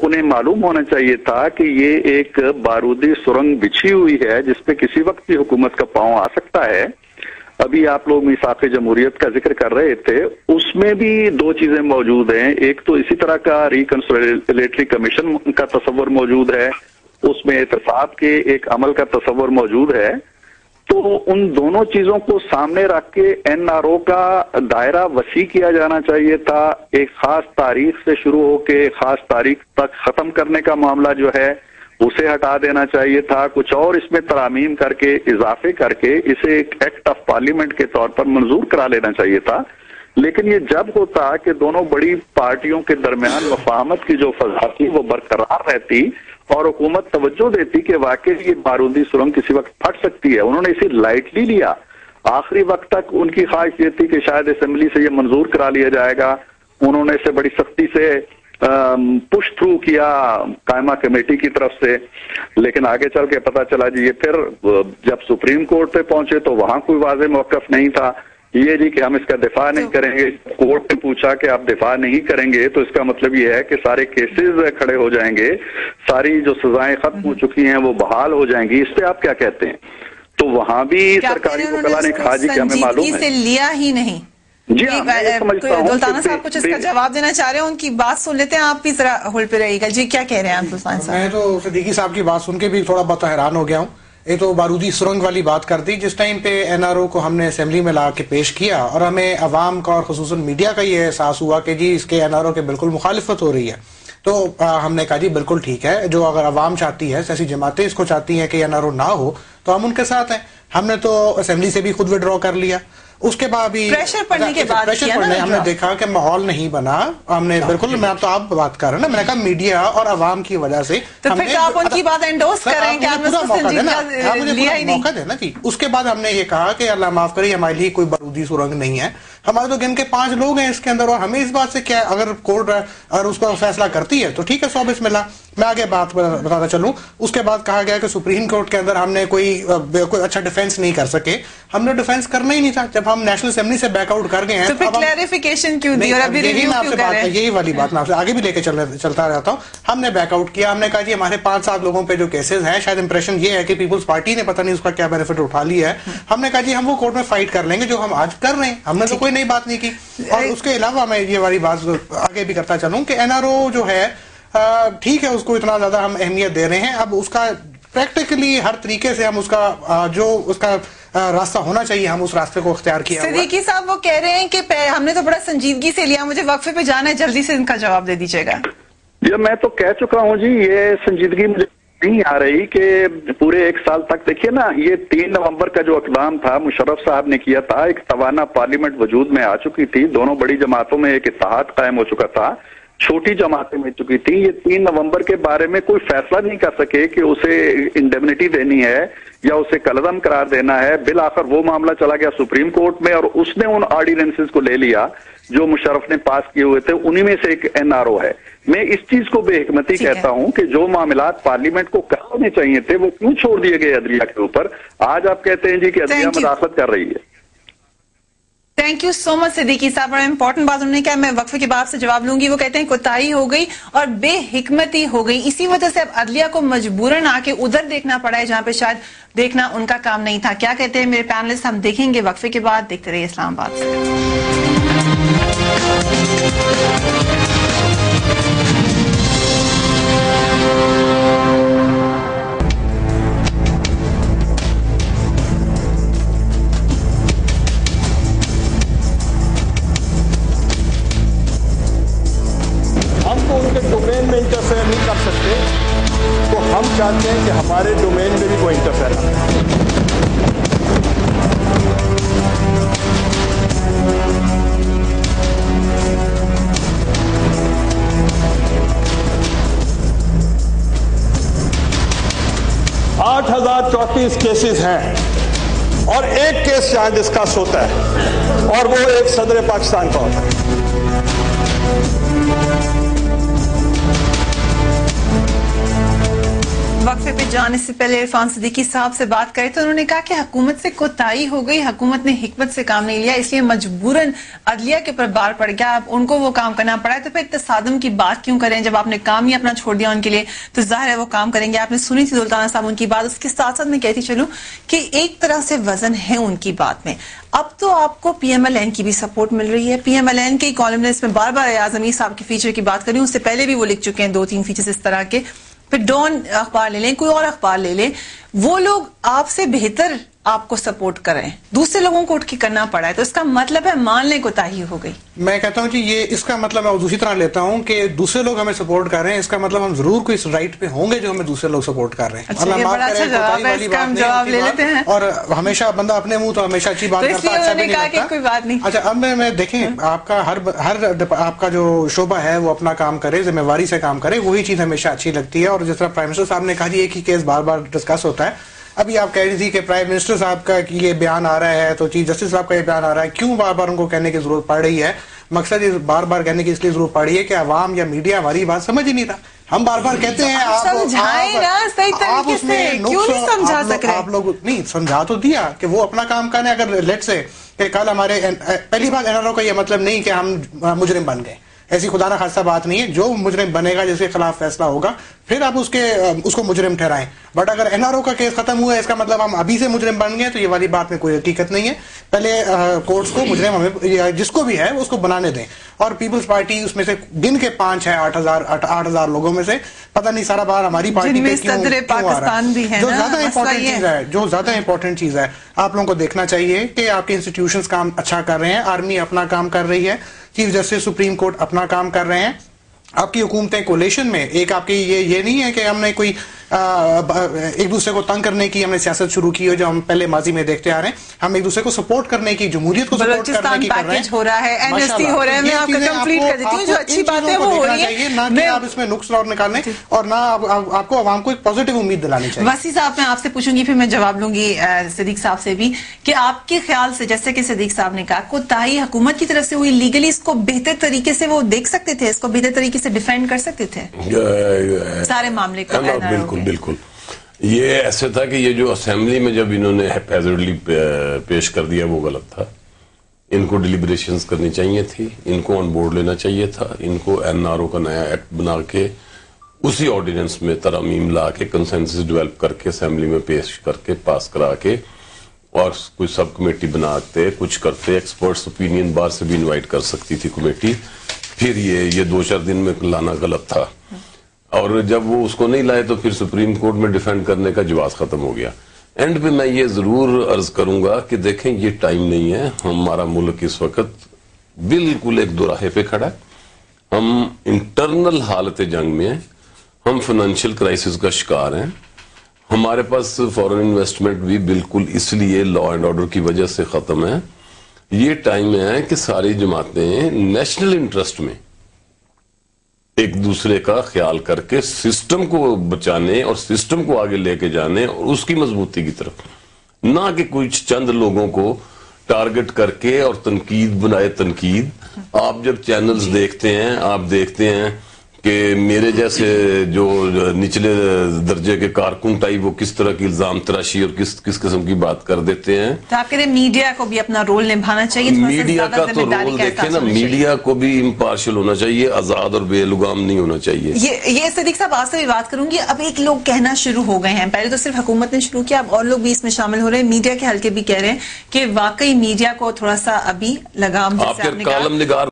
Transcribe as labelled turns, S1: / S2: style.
S1: انہیں معلوم ہونا چاہیے تھا کہ یہ ایک بارودی سرنگ بچھی ہوئی ہے جس پہ کسی وقت بھی حکومت کا پاؤں آ سکتا ہے. ابھی آپ لوگ میثاق جمہوریت کا ذکر کر رہے تھے, اس میں بھی دو چیزیں موجود ہیں. ایک تو اسی طرح کا ریکنسولیٹری کمیشن کا تصور موجود ہے, اس میں احتساب کے ایک عمل کا تصور موجود ہے. تو ان دونوں چیزوں کو سامنے رکھ کے این آر او کا دائرہ وسیع کیا جانا چاہیے تھا. ایک خاص تاریخ سے شروع ہو کے خاص تاریخ تک ختم کرنے کا معاملہ جو ہے اسے ہٹا دینا چاہیے تھا. کچھ اور اس میں ترامیم کر کے اضافے کر کے اسے ایک ایکٹ آف پارلیمنٹ کے طور پر منظور کرا لینا چاہیے تھا. لیکن یہ جب ہوتا کہ دونوں بڑی پارٹیوں کے درمیان مفاہمت کی جو فضا تھی وہ برقرار رہتی اور حکومت توجہ دیتی کہ واقعی یہ بارودی سرنگ کسی وقت پھٹ سکتی ہے. انہوں نے اسے لائٹلی لیا. آخری وقت تک ان کی خواہش یہ تھی کہ شاید اسمبلی سے یہ منظور کرا لیا جائے گا. انہوں نے اسے بڑی سختی سے پش تھرو کیا قائمہ کمیٹی کی طرف سے, لیکن آگے چل کے پتا چلا جی یہ پھر جب سپریم کورٹ پہ پہنچے تو وہاں کوئی واضح موقف نہیں تھا. یہ جی کہ ہم اس کا دفاع نہیں کریں گے. کورٹ نے پوچھا کہ آپ دفاع نہیں کریں گے تو اس کا مطلب یہ ہے کہ سارے کیسز کھڑے ہو جائیں گے, ساری جو سزائیں ختم ہو چکی ہیں وہ بحال ہو جائیں گی. اس پہ آپ کیا کہتے ہیں؟ تو وہاں بھی سرکاری وکلا نے کہا جی کہ ہمیں معلوم ہے
S2: سے لیا ہی نہیں.
S1: جی
S2: دولتانہ صاحب کچھ اس کا جواب دینا چاہ رہے ہیں, ان کی بات سن لیتے ہیں. آپ بھی ذرا ہولڈ پہ رہیے گا. جی کیا کہہ رہے ہیں آپ دولتانہ صاحب؟
S3: میں تو صدیقی صاحب کی بات سن کے بھی تھوڑا بہت حیران ہو گیا ہوں. یہ تو بارودی سرنگ والی بات کر دی. جس ٹائم پہ این آر او کو ہم نے اسمبلی میں لا کے پیش کیا اور ہمیں عوام کا اور خصوصاً میڈیا کا یہ احساس ہوا کہ جی اس کے این آر او کے بالکل مخالفت ہو رہی ہے, تو ہم نے کہا جی بالکل ٹھیک ہے, جو اگر عوام چاہتی ہے, سیاسی جماعتیں اس کو چاہتی ہیں کہ این آر او نہ ہو تو ہم ان کے ساتھ ہیں. ہم نے تو اسمبلی سے بھی خود وڈرا کر لیا. اس کے بعد بھی
S2: پریشر پڑنے کے بعد
S3: ہم نے دیکھا کہ ماحول نہیں بنا. ہم نے بالکل, میں تو آپ بات کر رہے ہیں نا, میں نے کہا میڈیا اور عوام کی وجہ سے.
S2: تو پھر آپ ان کی بات انڈورس کریں کہ آپ نے
S3: موقع دینا جی. اس کے بعد ہم نے یہ کہا کہ اللہ معاف کرے ہمارے لیے کوئی بارودی سرنگ نہیں ہے. ہمارے تو گن کے 5 لوگ ہیں اس کے اندر, اور ہمیں اس بات سے کیا, اگر کورٹ اگر اس کا فیصلہ کرتی ہے تو ٹھیک ہے, 100 بسم اللہ. میں آگے بات بتاتا چلوں. اس کے بعد کہا گیا کہ سپریم کورٹ کے اندر ہم نے کوئی اچھا ڈیفینس نہیں کر سکے. ہم نے ڈیفینس کرنا ہی نہیں تھا جب ہم نیشنل اسمبلی سے بیک آؤٹ کر گئے ہیں.
S2: تو پھر کلیریفیکیشن کیوں دی اور ابھی ریویو کیوں کر رہے ہیں؟
S3: یہی والی بات میں آپ سے آگے بھی لے کے چلتا رہتا ہوں. ہم نے بیک آؤٹ کیا. ہم نے کہا جی ہمارے 5-7 لوگوں پہ جو کیسز ہیں, شاید امپریشن یہ ہے کہ پیپلز پارٹی نے پتہ نہیں اس کا کیا بینیفٹ اٹھا لیا ہے. ہم نے کہا جی ہم وہ کورٹ میں فائٹ کر لیں گے جو ہم آج کر رہے ہیں. ہم نے تو کوئی نئی بات نہیں کی. اور اس کے علاوہ میں یہ والی بات آگے بھی کرتا چلوں کہ این آر او جو ہے ٹھیک ہے, اس کو اتنا زیادہ ہم اہمیت دے رہے ہیں. اب اس کا پریکٹیکلی ہر طریقے سے ہم اس کا جو اس کا راستہ ہونا چاہیے ہم اس راستے کو اختیار کیا.
S2: صدیقی صاحب وہ کہہ رہے ہیں کہ ہم نے تو بڑا سنجیدگی سے لیا, مجھے وقفے پہ جانا ہے, جلدی سے ان کا جواب دے دیجیے گا.
S1: یہ میں تو کہہ چکا ہوں جی, یہ سنجیدگی مجھے نہیں آ رہی کہ پورے 1 سال تک. دیکھیے نا, یہ 3 نومبر کا جو اقدام تھا مشرف صاحب نے کیا تھا, ایک توانا پارلیمنٹ وجود میں آ چکی تھی, دونوں بڑی جماعتوں میں ایک اتحاد قائم ہو چکا تھا, چھوٹی جماعتیں مل چکی تھی. یہ 3 نومبر کے بارے میں کوئی فیصلہ نہیں کر سکے کہ اسے انڈیمنیٹی دینی ہے یا اسے کلعدم قرار دینا ہے. بالآخر وہ معاملہ چلا گیا سپریم کورٹ میں اور اس نے ان آرڈیننسز کو لے لیا جو مشرف نے پاس کیے ہوئے تھے, انہی میں سے ایک این آر او ہے. میں اس چیز کو بے حکمتی کہتا ہوں کہ جو معاملات پارلیمنٹ کو کرنے چاہیے تھے وہ کیوں چھوڑ دیے گئے عدلیہ کے اوپر. آج آپ کہتے ہیں جی کہ عدلیہ مداخلت کر رہی ہے.
S2: تھینک یو سو مچ صدیقی صاحب, بڑا امپورٹنٹ بات انہوں نے کہا, میں وقفے کے بعد سے جواب لوں گی. وہ کہتے ہیں کوتاہی ہو گئی اور بے حکمتی ہو گئی, اسی وجہ سے اب عدلیہ کو مجبوراً آ کے ادھر دیکھنا پڑا ہے جہاں پہ شاید دیکھنا ان کا کام نہیں تھا. کیا کہتے ہیں میرے پینلسٹ, ہم دیکھیں گے وقفے کے بعد. دیکھتے رہیے اسلام آباد سے.
S4: ہم تو ان کے ڈومین میں انٹرفیئر نہیں کر سکتے, تو ہم چاہتے ہیں کہ ہمارے ڈومین میں بھی کوئی انٹرفیئر نہ کرے. آٹھ 8,034 کیسز ہیں اور ایک کیس جہاں ڈسکس ہوتا ہے اور وہ ایک صدر پاکستان کا ہوتا ہے.
S2: وقفے پہ जाने से पहले इरफान सिद्दीकी साहब से बात करें तो उन्होंने कहा कि हुकूमत से कोताही हो गई, हुकूमत ने हिकमत से काम नहीं लिया, इसलिए मजबूरन अदलिया के ऊपर बार पड़ गया, अब उनको वो काम करना पड़ा है। तो फिर तसादम की बात क्यों करें? जब आपने काम ही अपना छोड़ दिया उनके लिए तो जाहिर है वो काम करेंगे। आपने सुनी थी सुल्ताना साहब उनकी बात, उसके साथ साथ मैं कहती चलूं कि एक तरह से वजन है उनकी बात में। अब तो आपको PMLN की भी सपोर्ट मिल रही है। PMLN के कॉलमनिस्ट में बार बार एयाज अमीर साहब के फीचर की बात करी, उससे पहले भी वो लिख चुके हैं 2-3 फीचर्स इस तरह के। फिर डॉन अखबार ले लें, कोई और अखबार ले लें, वो लोग आपसे बेहतर आपको सपोर्ट कर रहे हैं, दूसरे लोगों को उठ के करना पड़ा है, तो इसका मतलब है मान लें कोताही हो गई।
S3: मैं कहता हूं कि ये इसका मतलब मैं दूसरी तरह लेता हूं कि दूसरे लोग हमें सपोर्ट कर रहे हैं, इसका मतलब हम जरूर कोई राइट पे होंगे जो हमें दूसरे लोग सपोर्ट कर रहे हैं।
S2: अच्छा, ये बड़ा अच्छा जवाब है, इसका हम जवाब ले लेते हैं।
S3: और हमेशा बंदा अपने मुंह तो हमेशा अच्छी बात करता है, अच्छा भी नहीं लगता।
S2: कोई बात नहीं।
S3: अच्छा, अब मैं देखें, आपका हर आपका जो शोबा है वो अपना काम करे, जिम्मेवारी से काम करे, वही चीज हमेशा अच्छी लगती है। और जिस तरह प्राइम मिनिस्टर साहब ने कहा, एक ही केस बार बार डिस्कस होता है। अभी आप कह रही थी कि प्राइम मिनिस्टर साहब का ये बयान आ रहा है, तो चीफ जस्टिस साहब का ये बयान आ रहा है, क्यों बार बार उनको कहने की जरूरत पड़ रही है? मकसद इस बार बार कहने की इसलिए जरूरत पड़ रही है कि अवाम या मीडिया हमारी बात समझ ही नहीं रहा। हम बार बार कहते हैं आप लोग नहीं समझा तो दिया कि वो अपना काम करें। अगर लेट से कि कल हमारे पहली बात NRO का ये मतलब नहीं कि हम मुजरिम बन गए, ऐसी खुदा ना खासा बात नहीं है। जो मुजरिम बनेगा, जिसके खिलाफ फैसला होगा, फिर आप उसको मुजरिम ठहराएं। बट अगर NRO का केस खत्म हुआ है, इसका मतलब हम अभी से मुजरिम बन गए, तो ये वाली बात में कोई हकीकत नहीं है। पहले कोर्ट्स को मुजरिम हमें जिसको भी है उसको बनाने दें। और पीपल्स पार्टी उसमें से गिन के 5 है 8,000 लोगों में से, पता नहीं सारा बार हमारी पार्टी पे क्यों आ रहा है। जो ज्यादा इंपॉर्टेंट चीज है, आप लोगों को देखना चाहिए कि आपके इंस्टीट्यूशंस काम अच्छा कर रहे हैं, आर्मी अपना काम कर रही है, चीफ जस्टिस सुप्रीम कोर्ट अपना काम कर रहे हैं। आपकी हुकूमतें कोलेशन में, एक आपकी ये नहीं है कि हमने कोई एक दूसरे को तंग करने की हमने सियासत शुरू की है, जो हम पहले माजी में देखते आ रहे हैं। हम एक दूसरे को सपोर्ट करने की, जमहूरियत को सपोर्ट करने की कर रहे हैं।
S2: हो रहा है, NST हो रहा है, मैं आपको कंप्लीट कर देती हूं, जो अच्छी बातें वो हो रही है,
S3: ना कि आप इसमें नुक्स और निकालने, और ना आपको आवाम को एक पॉजिटिव उम्मीद दिलानी चाहिए।
S2: वसी साहब, मैं आपसे पूछूंगी, फिर मैं जवाब लूंगी सिद्दीक साहब से भी, कि आपके ख्याल से, जैसे कि सिद्दीक साहब ने कहा, कोताही हुकूमत की तरफ से हुई, लीगली इसको बेहतर तरीके से वो देख सकते थे, इसको बेहतर तरीके से डिफेंड कर सकते थे सारे मामले को?
S5: बिल्कुल ये ऐसे था कि ये जो असेंबली में जब इन्होंने हैप्पीली पेश कर दिया वो गलत था। इनको डिलिब्रेशंस करनी चाहिए थी, इनको ऑन बोर्ड लेना चाहिए था, इनको NRO का नया एक्ट बना के उसी ऑर्डिनेंस में तरमीम ला के कंसेंसस डेवलप करके असेंबली में पेश करके पास करा के और कोई सब कमेटी बनाते, कुछ करते, एक्सपर्ट्स ओपिनियन बाहर से भी इन्वाइट कर सकती थी कमेटी। फिर ये 2-4 दिन में लाना गलत था। और जब वो उसको नहीं लाए तो फिर सुप्रीम कोर्ट में डिफेंड करने का जवाब खत्म हो गया। एंड पे मैं ये जरूर अर्ज करूंगा कि देखें, ये टाइम नहीं है। हमारा मुल्क इस वक्त बिल्कुल एक दोराहे पे खड़ा है। हम इंटरनल हालत जंग में हैं, हम फाइनेंशियल क्राइसिस का शिकार हैं। हमारे पास फॉरेन इन्वेस्टमेंट भी बिल्कुल इसलिए लॉ एंड ऑर्डर की वजह से खत्म है। ये टाइम है कि सारी जमातें नेशनल इंटरेस्ट में एक दूसरे का ख्याल करके सिस्टम को बचाने और सिस्टम को आगे लेके जाने और उसकी मजबूती की तरफ, ना कि कुछ चंद लोगों को टारगेट करके और तनकीद बनाए तनकीद। आप जब चैनल्स देखते हैं, आप देखते हैं कि मेरे जैसे जो निचले दर्जे के कारकुन टाइप वो किस तरह की इल्जाम तराशी और किस किस्म की बात कर देते हैं।
S2: तो आप कहते हैं मीडिया को भी अपना रोल निभाना चाहिए?
S5: मीडिया का तो रोल देखें ना, मीडिया को भी इम्पार्शियल होना चाहिए, आजाद और बेलुगाम नहीं होना चाहिए।
S2: ये सिद्दीक साहब आपसे भी बात करूंगी। अब एक लोग कहना शुरू हो गए हैं, पहले तो सिर्फ हुकूमत ने शुरू किया, अब और लोग भी इसमें शामिल हो रहे हैं, मीडिया के हल्के भी कह रहे हैं कि वाकई मीडिया को थोड़ा सा अभी लगाम,
S5: आपके कॉलम निगार